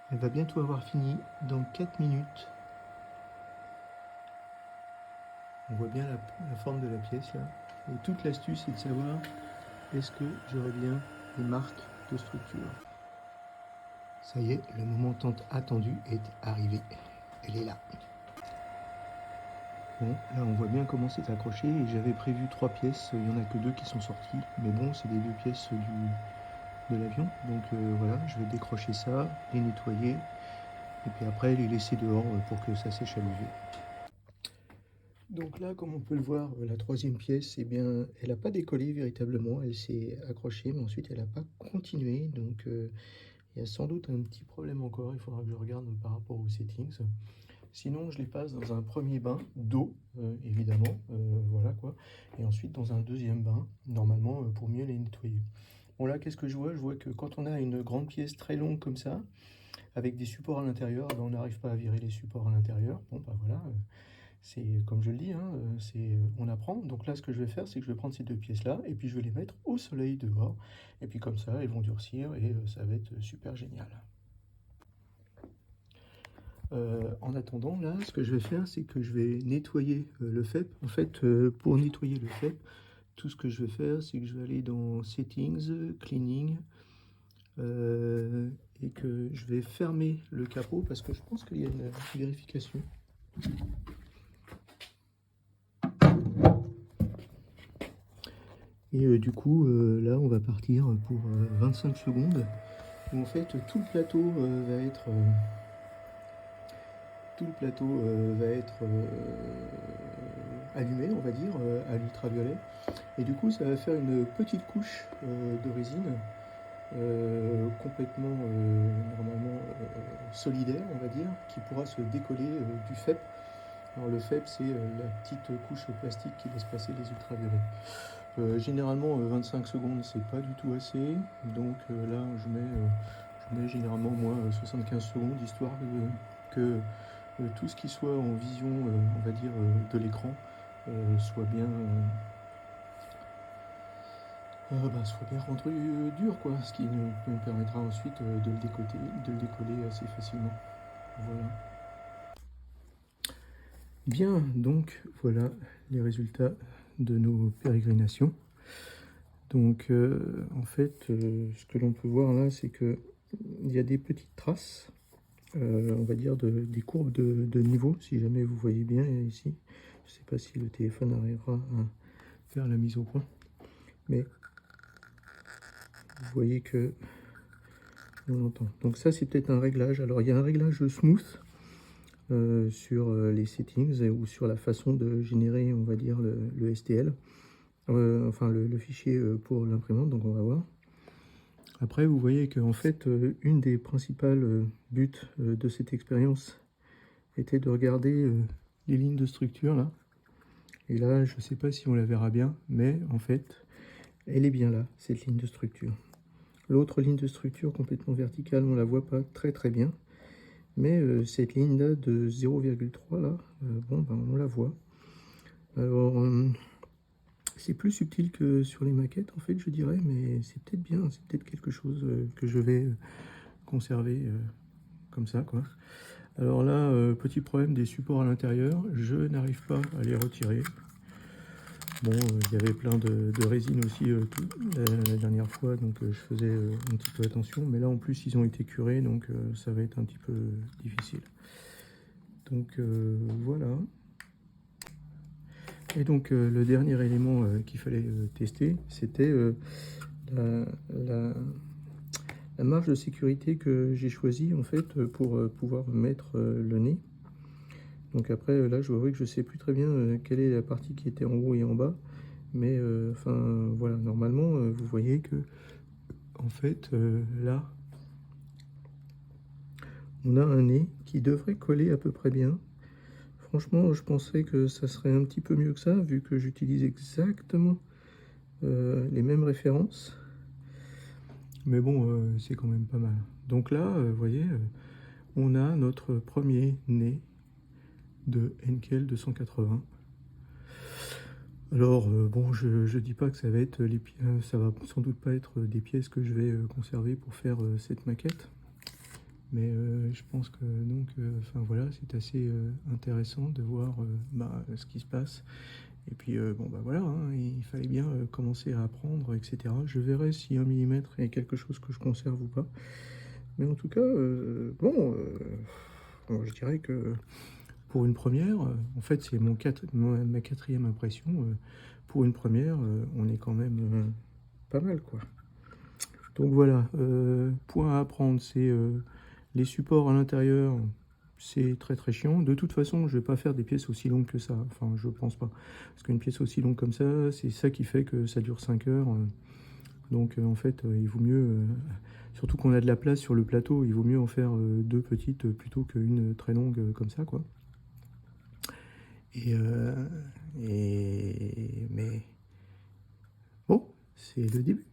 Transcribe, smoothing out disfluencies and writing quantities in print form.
Elle va bientôt avoir fini, dans 4 minutes. On voit bien la forme de la pièce là. Et toute l'astuce est de savoir est-ce que j'aurai bien les marques de structure. Ça y est, le moment tant attendu est arrivé. Elle est là. Bon, là on voit bien comment c'est accroché et j'avais prévu 3 pièces, il n'y en a que 2 qui sont sorties. Mais bon, c'est les 2 pièces de l'avion. Donc voilà, je vais décrocher ça, les nettoyer et puis après les laisser dehors pour que ça sèche à l'UV. Donc là, comme on peut le voir, la troisième pièce, eh bien, elle n'a pas décollé véritablement, elle s'est accrochée, mais ensuite elle n'a pas continué. Donc il y a sans doute un petit problème encore, il faudra que je regarde par rapport aux settings. Sinon, je les passe dans un premier bain d'eau, évidemment, voilà quoi, et ensuite dans un deuxième bain, normalement, pour mieux les nettoyer. Bon là, qu'est-ce que je vois? Je vois que quand on a une grande pièce très longue comme ça, avec des supports à l'intérieur, ben, on n'arrive pas à virer les supports à l'intérieur. Bon, bah voilà, c'est comme je le dis, hein, on apprend. Donc là, ce que je vais faire, c'est que je vais prendre ces 2 pièces-là, et puis je vais les mettre au soleil dehors, et puis comme ça, elles vont durcir, et ça va être super génial. En attendant, là, ce que je vais faire, c'est que je vais nettoyer le FEP. En fait, pour nettoyer le FEP, tout ce que je vais faire, c'est que je vais aller dans Settings, Cleaning, et que je vais fermer le capot parce que je pense qu'il y a une vérification. Et du coup, là, on va partir pour 25 secondes où en fait tout le plateau va être allumé, on va dire, à l'ultraviolet. Et du coup, ça va faire une petite couche de résine complètement normalement solidaire, on va dire, qui pourra se décoller du FEP. Alors le FEP, c'est la petite couche plastique qui laisse passer les ultraviolets. Généralement 25 secondes c'est pas du tout assez, donc là je mets généralement moi 75 secondes histoire que tout ce qui soit en vision on va dire de l'écran soit bien soit bien rendu dur quoi, ce qui me permettra ensuite de le décoller assez facilement. Voilà. Bien, donc voilà les résultats de nos pérégrinations. Donc en fait, ce que l'on peut voir là, c'est que il y a des petites traces, on va dire des courbes de niveau, si jamais vous voyez bien ici. Je ne sais pas si le téléphone arrivera à faire la mise au point, mais vous voyez que on entend. Donc ça, c'est peut-être un réglage. Alors il y a un réglage smooth sur les settings ou sur la façon de générer, on va dire, le STL. Enfin le fichier pour l'imprimante, donc on va voir. Après, vous voyez qu'en fait, une des principales buts de cette expérience était de regarder les lignes de structure là. Et là, je ne sais pas si on la verra bien, mais en fait, elle est bien là, cette ligne de structure. L'autre ligne de structure complètement verticale, on ne la voit pas très très bien. Mais cette ligne là de 0,3 là, bon, ben, on la voit. Alors, c'est plus subtil que sur les maquettes, en fait, je dirais, mais c'est peut-être bien, c'est peut-être quelque chose que je vais conserver comme ça, quoi. Alors là, petit problème des supports à l'intérieur, je n'arrive pas à les retirer. Bon, il y avait plein de résine aussi la dernière fois, donc je faisais un petit peu attention, mais là en plus ils ont été curés, donc ça va être un petit peu difficile. Donc voilà. Et donc le dernier élément qu'il fallait tester, c'était la marge de sécurité que j'ai choisie en fait pour pouvoir mettre le nez. Donc après là je vois que je sais plus très bien quelle est la partie qui était en haut et en bas, mais enfin voilà, normalement vous voyez que en fait là on a un nez qui devrait coller à peu près bien. Franchement, je pensais que ça serait un petit peu mieux que ça, vu que j'utilise exactement les mêmes références. Mais bon, c'est quand même pas mal. Donc là, vous voyez, on a notre premier nez de Henkel 280. Alors, bon, je dis pas que ça va être ça va sans doute pas être des pièces que je vais conserver pour faire cette maquette. Mais je pense que donc, enfin voilà, c'est assez intéressant de voir ce qui se passe. Et puis bon bah voilà, hein, il fallait bien commencer à apprendre, etc. Je verrai si 1 mm est quelque chose que je conserve ou pas. Mais en tout cas, bon, je dirais que pour une première, en fait c'est ma quatrième impression. Pour une première, on est quand même pas mal quoi. Donc voilà, point à apprendre, c'est les supports à l'intérieur, c'est très très chiant. De toute façon, je vais pas faire des pièces aussi longues que ça. Enfin, je pense pas. Parce qu'une pièce aussi longue comme ça, c'est ça qui fait que ça dure 5 heures. Donc en fait, il vaut mieux, surtout qu'on a de la place sur le plateau, il vaut mieux en faire deux petites plutôt qu'une très longue comme ça, quoi. Et, mais bon, c'est le début.